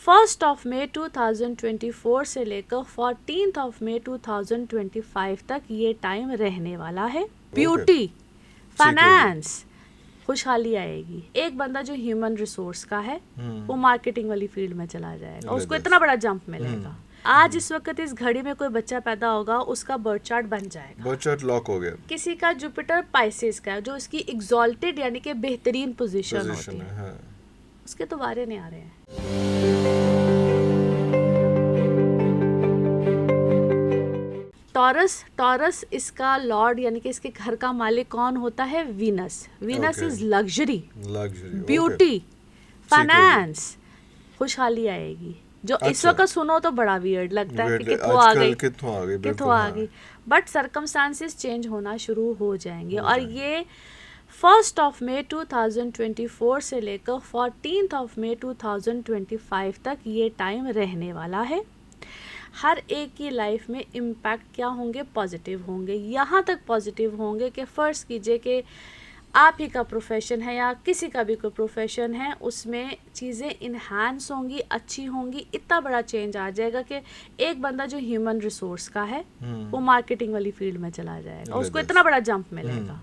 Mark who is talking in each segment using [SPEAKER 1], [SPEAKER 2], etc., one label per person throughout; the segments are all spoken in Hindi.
[SPEAKER 1] 1 मई 2024 से लेकर 14 मई 2025 तक ये टाइम रहने वाला है। ब्यूटी, फाइनेंस, खुशहाली आएगी। एक बंदा जो ह्यूमन रिसोर्स का है वो मार्केटिंग वाली फील्ड में चला जाएगा, उसको इतना बड़ा जंप मिलेगा। आज इस वक्त इस घड़ी में कोई बच्चा पैदा होगा, उसका बर्थ चार्ट बन जाएगा,
[SPEAKER 2] बर्थ चार्ट लॉक हो गया।
[SPEAKER 1] किसी का जुपिटर पाइसेस का है, जो इसकी एग्जॉल्टेड यानी कि बेहतरीन पोजीशन होती है,
[SPEAKER 2] हाँ।
[SPEAKER 1] उसके तो वारे नहीं आ रहे हैं। टॉरस इसका लॉर्ड यानी कि इसके घर का मालिक कौन होता है? Venus. Venus is luxury, beauty, finance, खुशहाली आएगी। जो इस वक्त सुनो तो बड़ा वियर्ड लगता है कि कितों आ गई, बट सर्कमस्टांसेस चेंज होना शुरू हो जाएंगे। और ये 1 मई 2024 से लेकर 14 मई 2025 तक ये टाइम रहने वाला है। हर एक की लाइफ में इम्पैक्ट क्या होंगे? पॉजिटिव होंगे। यहाँ तक पॉजिटिव होंगे कि फ़र्ज़ कीजिए कि आप ही का प्रोफेशन है या किसी का भी कोई प्रोफेशन है, उसमें चीज़ें इन्हांस होंगी, अच्छी होंगी। इतना बड़ा चेंज आ जाएगा कि एक बंदा जो ह्यूमन रिसोर्स का है वो मार्केटिंग वाली फील्ड में चला जाएगा, उसको इतना बड़ा जंप मिलेगा।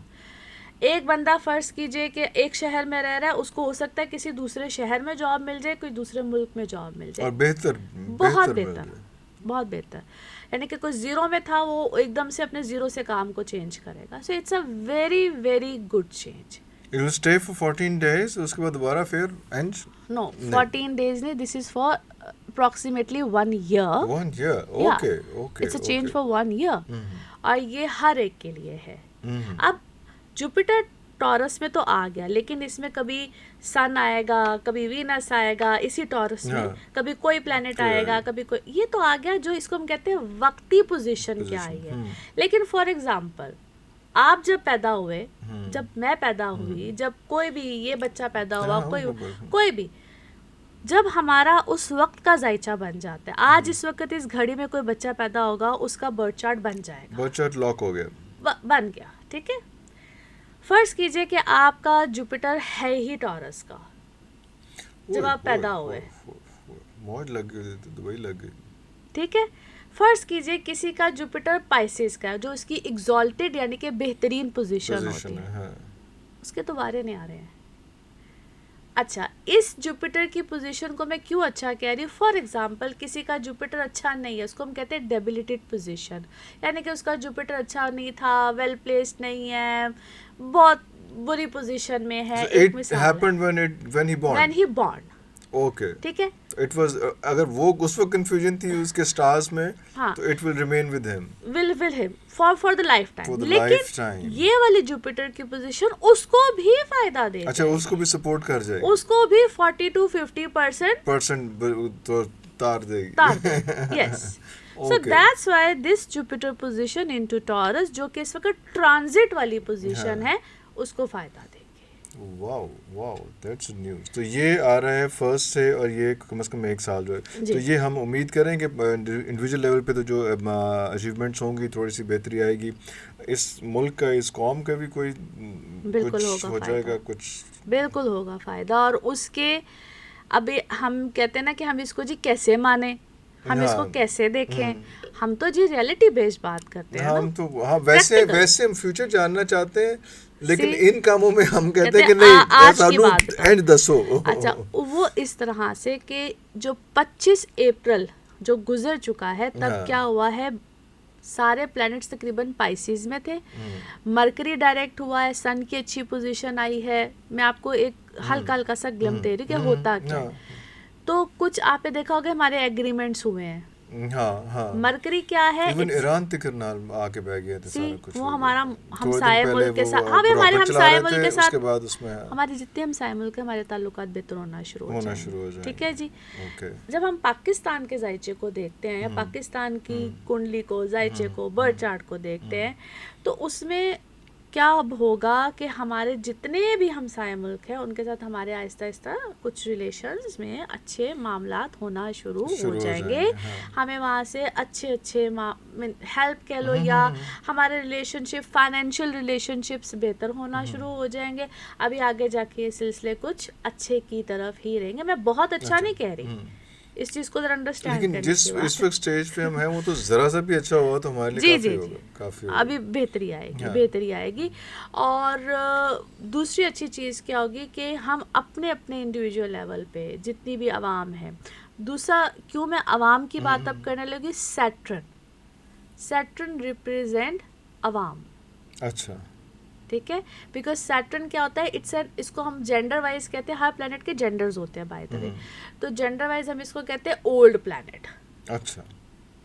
[SPEAKER 1] एक बंदा फ़र्ज़ कीजिए कि एक शहर में रह रहा है, उसको हो सकता है किसी दूसरे शहर में जॉब मिल जाए, कोई दूसरे मुल्क में जॉब मिल जाए,
[SPEAKER 2] और
[SPEAKER 1] बहुत बेहतर। यानी कि कोई ज़ीरो में था, वो एकदम से अपने ज़ीरो से काम को चेंज करेगा। So it's a very very good change.
[SPEAKER 2] It will stay for 14 days, उसके बाद दोबारा फिर एंड?
[SPEAKER 1] No, 14 days नहीं, this is for approximately 1 year.
[SPEAKER 2] 1 year, okay.
[SPEAKER 1] It's a change for 1 year. और ये हर एक के लिए है। अब जुपिटर टॉरस में तो आ गया, लेकिन इसमें कभी सन आएगा, कभी वीनस आएगा इसी टॉरस में, कभी कोई प्लैनेट आएगा, कभी कोई, ये तो आ गया जो इसको हम कहते हैं वक्ती पोजीशन क्या आई है। लेकिन फॉर एग्जांपल आप जब पैदा हुए, जब मैं पैदा हुई, जब कोई भी ये बच्चा पैदा हुआ, कोई भी, जब हमारा उस वक्त का जायचा बन जाता है, आज इस वक्त इस घड़ी में कोई बच्चा पैदा होगा, उसका बर्थ चार्ट बन जाएगा,
[SPEAKER 2] बर्थ चार्ट लॉक हो गया,
[SPEAKER 1] बन गया। ठीक है, फर्ज कीजिए कि आपका जुपिटर है ही टॉरस का जब आप पैदा हुए,
[SPEAKER 2] मौज लग गई, दुबई लग गई।
[SPEAKER 1] ठीक है, फर्ज कीजिए किसी का जुपिटर पाइसेस का है, जो इसकी एग्जॉल्टेड यानी कि बेहतरीन पोजीशन होती है, हाँ। उसके तो वारे नहीं आ रहे हैं। अच्छा, इस जुपिटर की पोजीशन को मैं क्यों अच्छा कह रही हूँ? फॉर एग्जांपल किसी का जुपिटर अच्छा नहीं है, उसको हम कहते हैं डेबिलिटेड पोजीशन, यानी कि उसका जुपिटर अच्छा नहीं था, वेल प्लेस्ड नहीं है, बहुत बुरी पोजीशन में है।
[SPEAKER 2] It happened when he born. Okay.
[SPEAKER 1] ठीक है,
[SPEAKER 2] It was अगर वो उस वक्त कंफ्यूजन थी उसके स्टार्स में, हाँ, तो it will remain with him.
[SPEAKER 1] Will him for the lifetime. लेकिन ये वाली जुपिटर की पोजीशन उसको भी फायदा दे,
[SPEAKER 2] अच्छा उसको भी सपोर्ट कर जाएगी,
[SPEAKER 1] उसको भी 40 to 50%
[SPEAKER 2] तो तार देगी।
[SPEAKER 1] Yes. So that's why this Jupiter position into Taurus, जो कि इस वक्त ट्रांजिट वाली पोजीशन है, उसको फायदा देगी।
[SPEAKER 2] Wow, that's news. तो ये आ रहा है फर्स्ट से, और ये कम से कम 1 साल जो है, तो ये हम उम्मीद करें कि इंडिविजुअल लेवल पे तो जो अचीवमेंट्स होंगी, थोड़ी सी बेहतरी आएगी, इस मुल्क का, इस कौम का भी कोई कुछ हो जाएगा, कुछ
[SPEAKER 1] बिल्कुल होगा फ़ायदा। और उसके अभी हम कहते हैं ना कि हम इसको जी कैसे माने, हम इसको कैसे देखें, हम तो जी रियलिटी बेस्ड बात करते हैं, हम तो
[SPEAKER 2] वैसे हम फ्यूचर जानना चाहते हैं, लेकिन इन कामों में हम कहते हैं कि नहीं, एंड दसो।
[SPEAKER 1] अच्छा, वो इस तरह से कि जो 25 अप्रैल जो गुजर चुका है, तब क्या हुआ है, सारे प्लैनेट्स तकरीबन पाइसेस में थे, मरकरी डायरेक्ट हुआ है, सन की अच्छी पोजीशन आई है। मैं आपको एक हल्का सा ग्लिम्स दे रही हूँ कि होता क्या है। तो कुछ आपने देखा होगा हमारे एग्रीमेंट्स हुए हैं,
[SPEAKER 2] हाँ।
[SPEAKER 1] मरकरी क्या है,
[SPEAKER 2] इवन ईरान तक आके बह गया था सारा कुछ,
[SPEAKER 1] वो हमारा हमसाये मुल्क के साथ, हाँ हमारे हमसाये मुल्क के साथ,
[SPEAKER 2] उसके बाद उसमें
[SPEAKER 1] हमारे जितने हमसाये मुल्क के हमारे ताल्लुकात बेहतर होना शुरू हो जाए। ठीक है जी। जब हम पाकिस्तान के जायचे को देखते हैं, या पाकिस्तान की कुंडली को, जायचे को, बर्थ चार्ट को देखते हैं, तो उसमें क्या अब होगा कि हमारे जितने भी हमसाये मुल्क हैं, उनके साथ हमारे आहिस्ता आहिस्ता कुछ रिलेशंस में अच्छे मामलात होना शुरू हो जाएंगे। हाँ। हमें वहाँ से अच्छे हेल्प कह लो, या हमारे रिलेशनशिप, फाइनेंशियल रिलेशनशिप्स बेहतर होना शुरू हो जाएंगे। अभी आगे जाके ये सिलसिले कुछ अच्छे की तरफ ही रहेंगे। मैं बहुत अच्छा नहीं कह रही, इस चीज को जरा अंडरस्टैंड
[SPEAKER 2] लेकिन
[SPEAKER 1] करने
[SPEAKER 2] जिस
[SPEAKER 1] की बात
[SPEAKER 2] इस वक्त स्टेज पे हम हैं वो तो जरा सा भी अच्छा हुआ तो हमारे लिए
[SPEAKER 1] जी
[SPEAKER 2] काफी
[SPEAKER 1] जी जी
[SPEAKER 2] होगा, काफी होगा।
[SPEAKER 1] अभी बेहतरी आएगी,
[SPEAKER 2] हाँ।
[SPEAKER 1] बेहतरी आएगी। और दूसरी अच्छी चीज़ क्या होगी कि हम अपने अपने इंडिविजुअल लेवल पे जितनी भी आवाम है, दूसरा क्यों मैं आवाम की बात अब करने लगी, सैटर्न रिप्रेजेंट आवाम,
[SPEAKER 2] अच्छा
[SPEAKER 1] ठीक है, बिकॉज सैटर्न क्या होता है, इट्स एन, इसको हम जेंडर वाइज कहते हैं, हर प्लेनेट के जेंडर्स होते हैं बाय द वे, तो जेंडर वाइज हम इसको कहते हैं ओल्ड प्लेनेट,
[SPEAKER 2] अच्छा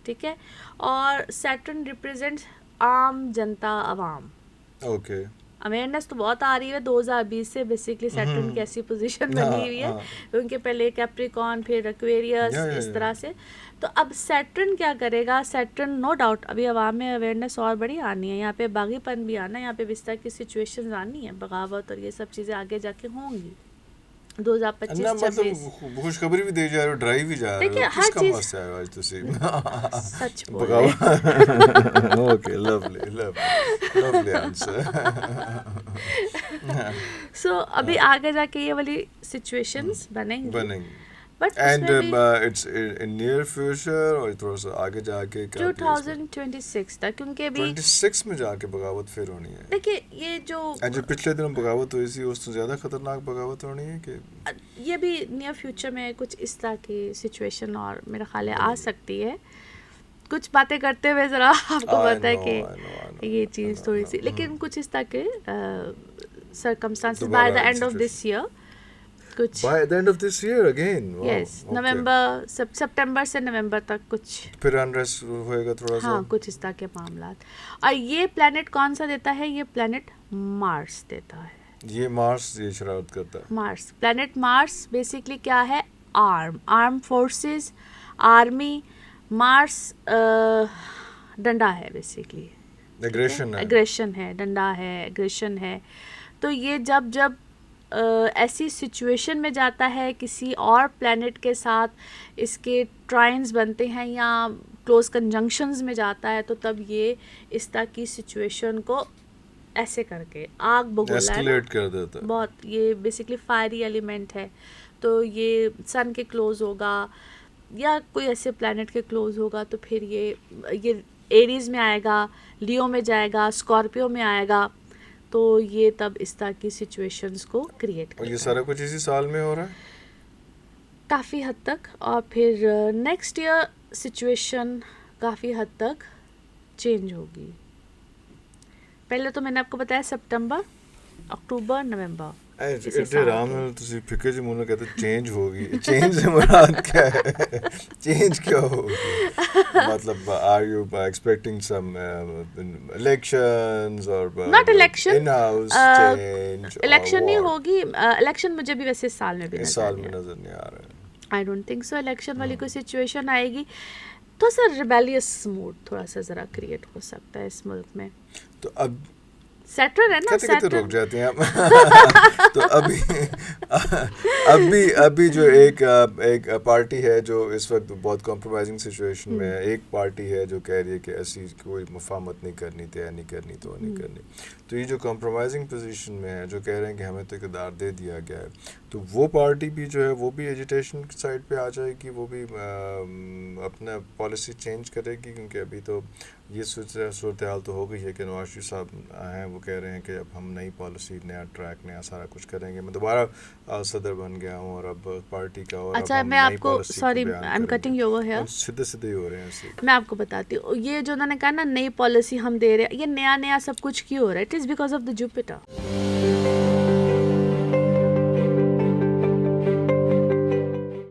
[SPEAKER 1] ठीक है। और सैटर्न रिप्रेजेंट्स आम जनता, आवाम।
[SPEAKER 2] ओके
[SPEAKER 1] अवेयरनेस तो बहुत आ रही है 2020 से, बेसिकली सैटर्न की ऐसी पोजीशन बनी हुई है, उनके पहले कैप्रिकॉन, फिर एक्वेरियस, इस तरह से। तो अब सैटर्न क्या करेगा, सैटर्न नो डाउट अभी आवाम में अवेयरनेस और बड़ी आनी है, यहाँ पे बागीपन भी आना है, यहाँ पे इस तरह की सिचुएशंस आनी है, बगावत और ये सब चीज़ें आगे जाके होंगी 2025-26।
[SPEAKER 2] खुशखबरी भी दे जा रहे हो, ड्राइव भी जा रहे
[SPEAKER 1] देखिए
[SPEAKER 2] हो,
[SPEAKER 1] हर
[SPEAKER 2] किसका
[SPEAKER 1] चीज
[SPEAKER 2] मस्त है आज तुसी
[SPEAKER 1] सच बोल रहे हैं।
[SPEAKER 2] Okay lovely lovely answer.
[SPEAKER 1] So अभी आगे जाके ये वाली सिचुएशंस बनेंगी, बट
[SPEAKER 2] एंड
[SPEAKER 1] उसमें भी
[SPEAKER 2] इट्स इन नियर फ्यूचर और थोड़ा सा आगे जाके क्या
[SPEAKER 1] 2026 तक, क्योंकि अभी
[SPEAKER 2] 26 में जाके बगावत फिर होनी है।
[SPEAKER 1] देखिए ये जो
[SPEAKER 2] जो पिछले दिनों बगावत हुई थी उससे ज़्यादा खतरनाक बगावत होनी है कि
[SPEAKER 1] ये भी नियर फ्यूचर में कुछ इस तरह की सिचुएशन और मेरा ख्याल है आ सकती है। कुछ बातें करते हुए ज़रा आपको पता है कि ये चीज़ थोड़ी सी, लेकिन कुछ इस तरह के circumstances by the end of this year, कुछ
[SPEAKER 2] by the end of this year again wow,
[SPEAKER 1] yes
[SPEAKER 2] okay.
[SPEAKER 1] नवंबर सितंबर से नवंबर तक कुछ
[SPEAKER 2] फिर अनरेस्ट होएगा थोड़ा सा,
[SPEAKER 1] हाँ कुछ इस तरह के मामलात। और ये प्लैनेट कौन सा देता है, ये प्लैनेट मार्स देता है,
[SPEAKER 2] ये मार्स ये शरारत करता है।
[SPEAKER 1] मार्स, प्लैनेट मार्स बेसिकली क्या है, आर्म फोर्सेस, आर्मी, मार्स डंडा है बेसिकली, एग्रेशन है, डंडा है, एग्रेशन है। तो ये जब ऐसी सिचुएशन में जाता है किसी और प्लैनेट के साथ, इसके ट्राइन्स बनते हैं या क्लोज कंजंक्शंस में जाता है, तो तब ये इस तरह की सिचुएशन को ऐसे करके आग बगोला
[SPEAKER 2] एस्केलेट कर देता है
[SPEAKER 1] बहुत। ये बेसिकली फायरी एलिमेंट है, तो ये सन के क्लोज होगा या कोई ऐसे प्लैनेट के क्लोज होगा, तो फिर ये एरीज में आएगा, लियो में जाएगा, स्कॉर्पियो में आएगा, तो ये तब इस तरह की सिचुएशंस को क्रिएट करता है।
[SPEAKER 2] और ये सारा कुछ इसी साल में हो रहा है
[SPEAKER 1] काफ़ी हद तक, और फिर नेक्स्ट ईयर सिचुएशन काफ़ी हद तक चेंज होगी। पहले तो मैंने आपको बताया सितंबर, अक्टूबर, नवंबर,
[SPEAKER 2] राम तुसी फिक्र जी मुझे कहते चेंज होगी, चेंज से मुराद क्या है, चेंज क्या होगी, मतलब are you expecting some elections और
[SPEAKER 1] not election,
[SPEAKER 2] in house change,
[SPEAKER 1] election नहीं होगी, इलेक्शन मुझे भी वैसे इस साल में भी
[SPEAKER 2] इस साल में नजर नहीं आ रहा है।
[SPEAKER 1] I don't think so election वाली कोई सिचुएशन आएगी। थोड़ा सा रिबेलियस मूड थोड़ा सा ज़रा क्रिएट हो सकता है इस मुल्क में।
[SPEAKER 2] तो अब
[SPEAKER 1] सैटर्न है ना,
[SPEAKER 2] कहते रुक जाते हैं तो अभी जो एक पार्टी है जो इस वक्त बहुत कॉम्प्रोमाइजिंग सिचुएशन में है, एक पार्टी है जो कह रही है कि ऐसी कोई मुफाहमत नहीं करनी, तय नहीं करनी, तो नहीं करनी। तो ये जो कॉम्प्रोमाइजिंग पोजीशन में है, जो कह रहे हैं कि हमें तो इक़्तिदार दे दिया गया है, तो वो पार्टी भी जो है वो भी एजिटेशन साइड पे आ जाएगी, वो भी अपना पॉलिसी चेंज करेगी, क्योंकि अभी तो ये सूरत हाल तो हो गई है कि नवाज शरीफ साहब हैं, वो कह रहे हैं कि अब हम नई पॉलिसी, नया ट्रैक, नया सारा कुछ करेंगे, मैं दोबारा सदर बन गया हूँ और अब पार्टी का, और
[SPEAKER 1] अच्छा मैं आपको, sorry I am cutting you over here,
[SPEAKER 2] सीधे हो रहे हैं ऐसे।
[SPEAKER 1] मैं आपको बताती हूँ, ये जो उन्होंने कहा ना नई पॉलिसी हम दे रहे हैं, ये नया सब कुछ क्यों हो रहा है, it is because of the Jupiter.